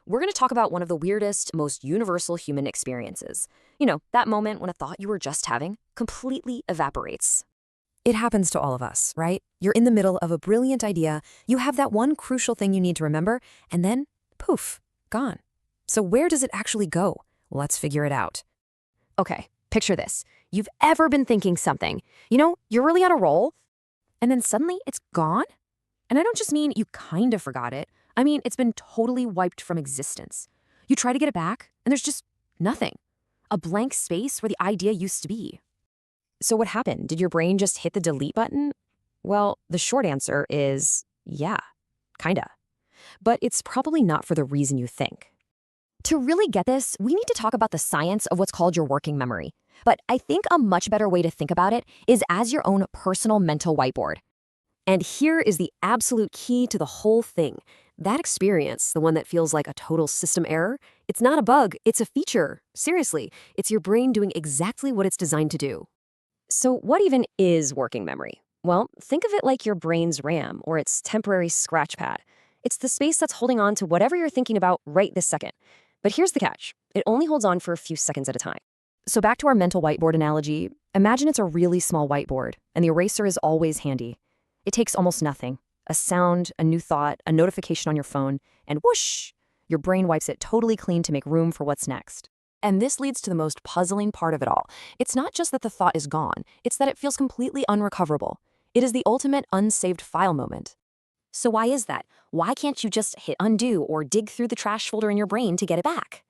we're going to talk about one of the weirdest, most universal human experiences. That moment when a thought you were just having completely evaporates. It happens to all of us, right? You're in the middle of a brilliant idea, you have that one crucial thing you need to remember, and then, poof, gone. So where does it actually go? Let's figure it out. Okay, picture this. You've ever been thinking something. You're really on a roll, and then suddenly it's gone? And I don't just mean you kind of forgot it. I mean, it's been totally wiped from existence. You try to get it back, and there's just nothing. A blank space where the idea used to be. So what happened? Did your brain just hit the delete button? Well, the short answer is yeah, kinda. But it's probably not for the reason you think. To really get this, we need to talk about the science of what's called your working memory. But I think a much better way to think about it is as your own personal mental whiteboard. And here is the absolute key to the whole thing. That experience, the one that feels like a total system error, it's not a bug, it's a feature. Seriously, it's your brain doing exactly what it's designed to do. So what even is working memory? Well, think of it like your brain's RAM or its temporary scratch pad. It's the space that's holding on to whatever you're thinking about right this second. But here's the catch. It only holds on for a few seconds at a time. So back to our mental whiteboard analogy, imagine it's a really small whiteboard, and the eraser is always handy. It takes almost nothing. A sound, a new thought, a notification on your phone, and whoosh! Your brain wipes it totally clean to make room for what's next. And this leads to the most puzzling part of it all. It's not just that the thought is gone, it's that it feels completely unrecoverable. It is the ultimate unsaved file moment. So why is that? Why can't you just hit undo or dig through the trash folder in your brain to get it back?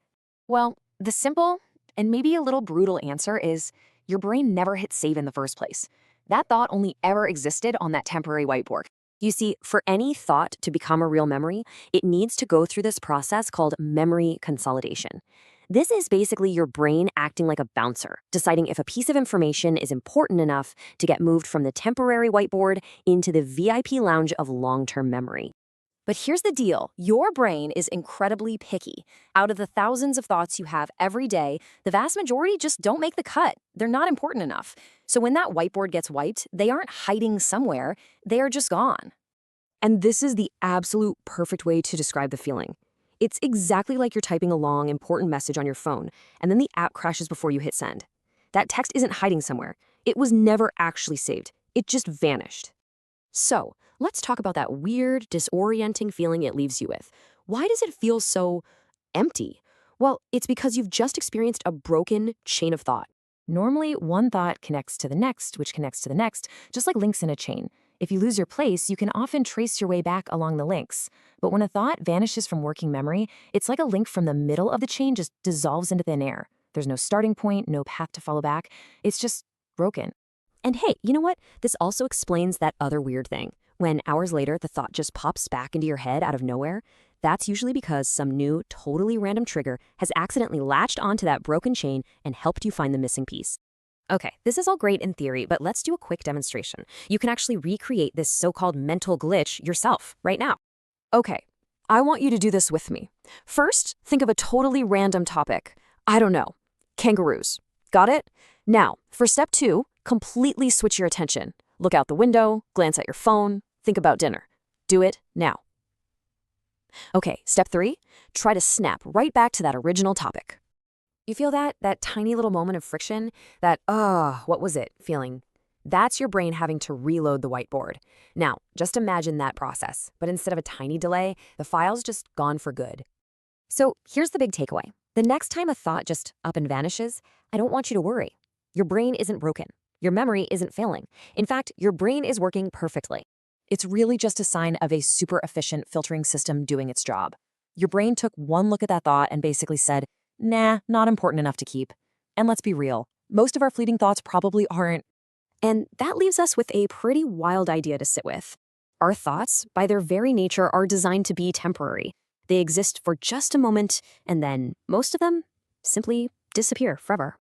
Well, the simple and maybe a little brutal answer is your brain never hit save in the first place. That thought only ever existed on that temporary whiteboard. You see, for any thought to become a real memory, it needs to go through this process called memory consolidation. This is basically your brain acting like a bouncer, deciding if a piece of information is important enough to get moved from the temporary whiteboard into the VIP lounge of long-term memory. But here's the deal. Your brain is incredibly picky. Out of the thousands of thoughts you have every day, the vast majority just don't make the cut. They're not important enough. So when that whiteboard gets wiped, they aren't hiding somewhere. They are just gone. And this is the absolute perfect way to describe the feeling. It's exactly like you're typing a long, important message on your phone, and then the app crashes before you hit send. That text isn't hiding somewhere. It was never actually saved. It just vanished. So, let's talk about that weird, disorienting feeling it leaves you with. Why does it feel so empty? Well, it's because you've just experienced a broken chain of thought. Normally, one thought connects to the next, which connects to the next, just like links in a chain. If you lose your place, you can often trace your way back along the links. But when a thought vanishes from working memory, it's like a link from the middle of the chain just dissolves into thin air. There's no starting point, no path to follow back. It's just broken. And hey, you know what? This also explains that other weird thing. When hours later, the thought just pops back into your head out of nowhere, that's usually because some new, totally random trigger has accidentally latched onto that broken chain and helped you find the missing piece. Okay, this is all great in theory, but let's do a quick demonstration. You can actually recreate this so-called mental glitch yourself right now. Okay, I want you to do this with me. First, think of a totally random topic. I don't know, kangaroos. Got it? Now, for step 2, completely switch your attention. Look out the window, glance at your phone, think about dinner. Do it now. Okay, step 3, try to snap right back to that original topic. You feel that tiny little moment of friction, that, what was it, feeling? That's your brain having to reload the whiteboard. Now, just imagine that process, but instead of a tiny delay, the file's just gone for good. So here's the big takeaway. The next time a thought just up and vanishes, I don't want you to worry. Your brain isn't broken. Your memory isn't failing. In fact, your brain is working perfectly. It's really just a sign of a super efficient filtering system doing its job. Your brain took one look at that thought and basically said, nah, not important enough to keep. And let's be real, most of our fleeting thoughts probably aren't. And that leaves us with a pretty wild idea to sit with. Our thoughts, by their very nature, are designed to be temporary. They exist for just a moment, and then most of them simply disappear forever.